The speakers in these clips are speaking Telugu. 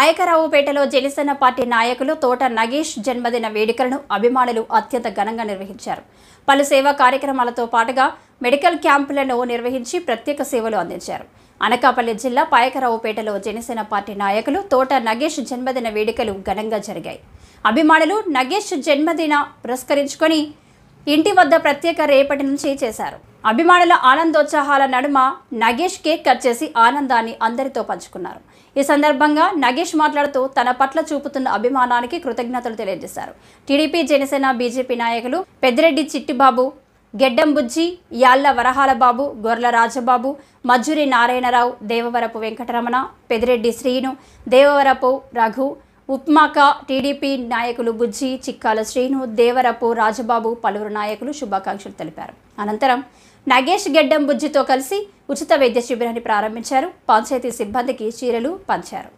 పాయకరావుపేటలో జనసేన పార్టీ నాయకులు తోట నగేష్ జన్మదిన వేడుకలను అభిమానులు అత్యంత ఘనంగా నిర్వహించారు. పలు సేవా కార్యక్రమాలతో పాటుగా మెడికల్ క్యాంపులను నిర్వహించి ప్రత్యేక సేవలు అందించారు. అనకాపల్లి జిల్లా పాయకరావుపేటలో జనసేన పార్టీ నాయకులు తోట నగేష్ జన్మదిన వేడుకలు ఘనంగా జరిగాయి. అభిమానులు నగేష్ జన్మదిన పురస్కరించుకొని ఇంటి వద్ద ప్రత్యేక రేపటి నుంచి చేశారు. అభిమానుల ఆనందోత్సాహాల నడుమ నగేష్ కేక్ కట్ చేసి ఆనందాన్ని అందరితో పంచుకున్నారు. ఈ సందర్భంగా నగేష్ మాట్లాడుతూ తన పట్ల చూపుతున్న అభిమానానికి కృతజ్ఞతలు తెలియజేశారు. టీడీపీ, జనసేన, బీజేపీ నాయకులు పెద్దిరెడ్డి చిట్టిబాబు, గెడ్డం బుజ్జి, యాళ్ల వరహాల బాబు, గొర్ల రాజబాబు, మజ్జూరి నారాయణరావు, దేవవరపు వెంకటరమణ, పెద్దిరెడ్డి శ్రీను, దేవవరపు రఘు, ఉప్మాక, టీడీపీ నాయకులు బుజ్జి, చిక్కాల శ్రీను, దేవరపు రాజబాబు, పలువురు నాయకులు శుభాకాంక్షలు తెలిపారు. అనంతరం నగేష్ గెడ్డం బుజ్జితో కలిసి ఉచిత వైద్య శిబిరాన్ని ప్రారంభించారు. పంచాయతీ సిబ్బందికి చీరలు పంచారు.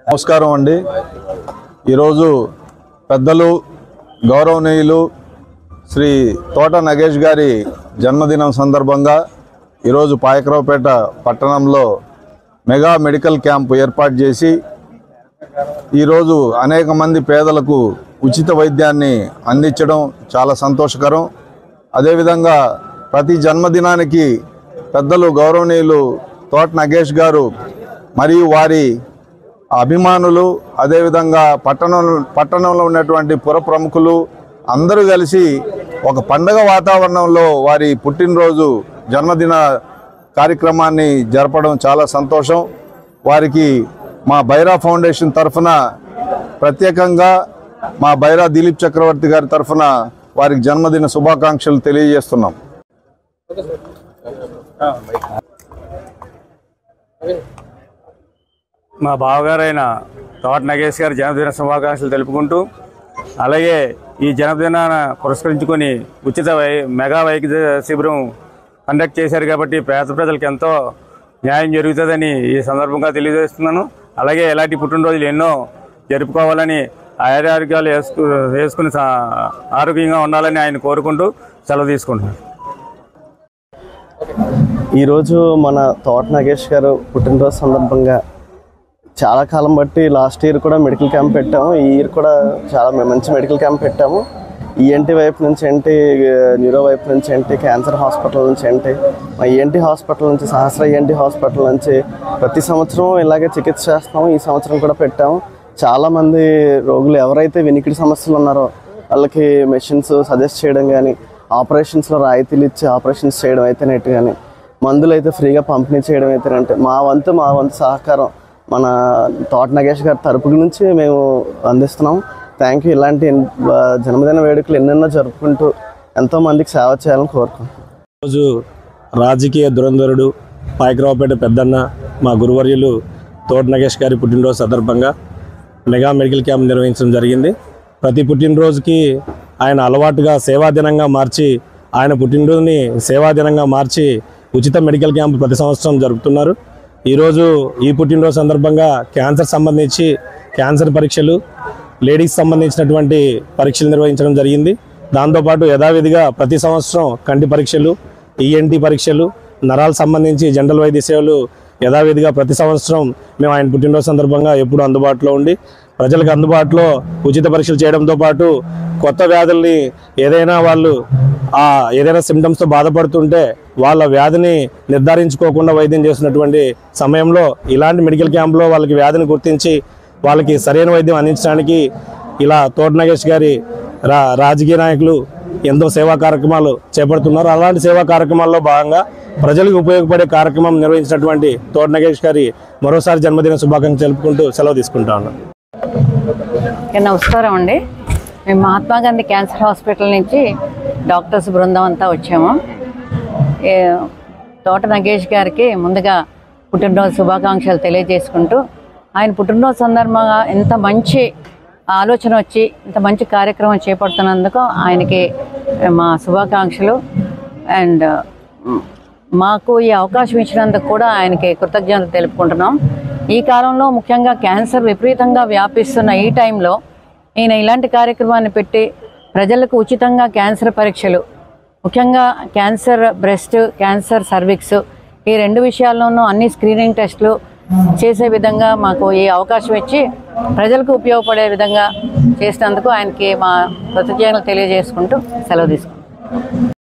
నమస్కారం అండి. ఈరోజు పెద్దలు గౌరవనీయులు శ్రీ తోట నగేష్ గారి జన్మదినం సందర్భంగా ఈరోజు పాయకరావుపేట పట్టణంలో మెగా మెడికల్ క్యాంప్ ఏర్పాటు చేసి ఈరోజు అనేక మంది పేదలకు ఉచిత వైద్యాన్ని అందించడం చాలా సంతోషకరం. అదేవిధంగా ప్రతి జన్మదినానికి పెద్దలు గౌరవనీయులు తోట నగేష్ గారు మరియు వారి అభిమానులు, అదేవిధంగా పట్టణంలో ఉన్నటువంటి పుర ప్రముఖులు అందరూ కలిసి ఒక పండగ వాతావరణంలో వారి పుట్టినరోజు జన్మదిన కార్యక్రమాన్ని జరపడం చాలా సంతోషం. వారికి మా బైరా ఫౌండేషన్ తరఫున ప్రత్యేకంగా మా బైరా దిలీప్ చక్రవర్తి గారి తరఫున వారికి జన్మదిన శుభాకాంక్షలు తెలియజేస్తున్నాం. మా బావగారైన తోట నగేష్ గారి జన్మదిన శుభాకాంక్షలు తెలుపుకుంటూ, అలాగే ఈ జన్మదినాన్ని పురస్కరించుకొని ఉచిత మెగా వైద్య శిబిరం కండక్ట్ చేశారు కాబట్టి పేద ప్రజలకు ఎంతో న్యాయం జరుగుతుందని ఈ సందర్భంగా తెలియజేస్తున్నాను. అలాగే ఇలాంటి పుట్టినరోజులు ఎన్నో జరుపుకోవాలని, ఆరోగ్యాలు వేసుకుని ఆరోగ్యంగా ఉండాలని ఆయన కోరుకుంటూ సెలవు తీసుకుంటున్నాను. ఈరోజు మన తోట నగేష్ గారు పుట్టినరోజు సందర్భంగా చాలా కాలం బట్టి లాస్ట్ ఇయర్ కూడా మెడికల్ క్యాంప్ పెట్టాము. ఈ ఇయర్ కూడా చాలా మంచి మెడికల్ క్యాంప్ పెట్టాము. ఈఎన్టీ వైపు నుంచి ఏంటి, న్యూరో వైపు నుంచి ఏంటి, క్యాన్సర్ హాస్పిటల్ నుంచి ఏంటి, మా ఈఎన్టీ హాస్పిటల్ నుంచి, సహస్ర ఈఎన్టీ హాస్పిటల్ నుంచి ప్రతి సంవత్సరం ఇలాగే చికిత్స చేస్తాము. ఈ సంవత్సరం కూడా పెట్టాము. చాలామంది రోగులు ఎవరైతే వినికిడి సమస్యలు ఉన్నారో వాళ్ళకి మెషిన్స్ సజెస్ట్ చేయడం కానీ, ఆపరేషన్స్లో రాయితీలు ఇచ్చి ఆపరేషన్స్ చేయడం అయితేనేట్టు కానీ, మందులు అయితే ఫ్రీగా పంపిణీ చేయడం అయితేనంటే మా వంతు సహకారం మన తోట నగేష్ గారి తరపు నుంచి మేము అందిస్తున్నాం. Thank you. ఇలాంటి జన్మదిన వేడుకలు ఎన్నెన్నో జరుపుకుంటూ ఎంతోమందికి సేవ చేయాలని కోరుకుంటున్నాం. రోజు రాజకీయ దురంధరుడు పాయకరావుపేట పెద్దన్న మా గురువర్యులు తోట నగేష్ గారి పుట్టినరోజు సందర్భంగా మెగా మెడికల్ క్యాంప్ నిర్వహించడం జరిగింది. ప్రతి పుట్టినరోజుకి ఆయన అలవాటుగా సేవాదినంగా మార్చి, ఆయన పుట్టినరోజుని సేవాదినంగా మార్చి ఉచిత మెడికల్ క్యాంప్ ప్రతి సంవత్సరం జరుపుతున్నారు. ఈరోజు ఈ పుట్టినరోజు సందర్భంగా క్యాన్సర్ సంబంధించి క్యాన్సర్ పరీక్షలు, లేడీస్ సంబంధించినటువంటి పరీక్షలు నిర్వహించడం జరిగింది. దాంతోపాటు యథావిధిగా ప్రతి సంవత్సరం కంటి పరీక్షలు, ఈఎన్టీ పరీక్షలు, నరాలకు సంబంధించి జనరల్ వైద్య సేవలు యథావిధిగా ప్రతి సంవత్సరం మేము ఆయన పుట్టినరోజు సందర్భంగా ఎప్పుడూ అందుబాటులో ఉండి ప్రజలకు అందుబాటులో ఉచిత పరీక్షలు చేయడంతో పాటు కొత్త వ్యాధుల్ని ఏదైనా సిమ్టమ్స్తో బాధపడుతుంటే వాళ్ళ వ్యాధిని నిర్ధారించుకోకుండా వైద్యం చేస్తున్నటువంటి సమయంలో ఇలాంటి మెడికల్ క్యాంప్లో వాళ్ళకి వ్యాధిని గుర్తించి వాళ్ళకి సరైన వైద్యం అందించడానికి ఇలా తోట నగేష్ గారి రాజకీయ నాయకులు ఎంతో సేవా కార్యక్రమాలు చేపడుతున్నారు. అలాంటి సేవా కార్యక్రమాల్లో భాగంగా ప్రజలకు ఉపయోగపడే కార్యక్రమం నిర్వహించినటువంటి తోట నగేష్ గారి మరోసారి జన్మదిన శుభాకాంక్షలు తెలుపుకుంటూ సెలవు తీసుకుంటా ఉన్నాను. నమస్కారం అండి. మేము మహాత్మా గాంధీ క్యాన్సర్ హాస్పిటల్ నుంచి డాక్టర్స్ బృందం అంతా వచ్చాము. తోట నగేష్ గారికి ముందుగా పుట్టినరోజు శుభాకాంక్షలు తెలియజేసుకుంటూ, ఆయన పుట్టినరోజు సందర్భంగా ఎంత మంచి ఆలోచన వచ్చి ఇంత మంచి కార్యక్రమం చేపడుతున్నందుకు ఆయనకి మా శుభాకాంక్షలు. అండ్ మాకు ఈ అవకాశం ఇచ్చినందుకు కూడా ఆయనకి కృతజ్ఞతలు తెలుపుకుంటున్నాం. ఈ కాలంలో ముఖ్యంగా క్యాన్సర్ విపరీతంగా వ్యాపిస్తున్న ఈ టైంలో ఈయన ఇలాంటి కార్యక్రమాన్ని పెట్టి ప్రజలకు ఉచితంగా క్యాన్సర్ పరీక్షలు, ముఖ్యంగా క్యాన్సర్ బ్రెస్ట్, క్యాన్సర్ సర్విక్స్, ఈ రెండు విషయాల్లోనూ అన్ని స్క్రీనింగ్ టెస్టులు చేసే విధంగా మాకు ఈ అవకాశం ఇచ్చి ప్రజలకు ఉపయోగపడే విధంగా చేసినందుకు ఆయనకి మా కృతజ్ఞతలు తెలియజేసుకుంటూ సెలవు తీసుకుంటాం.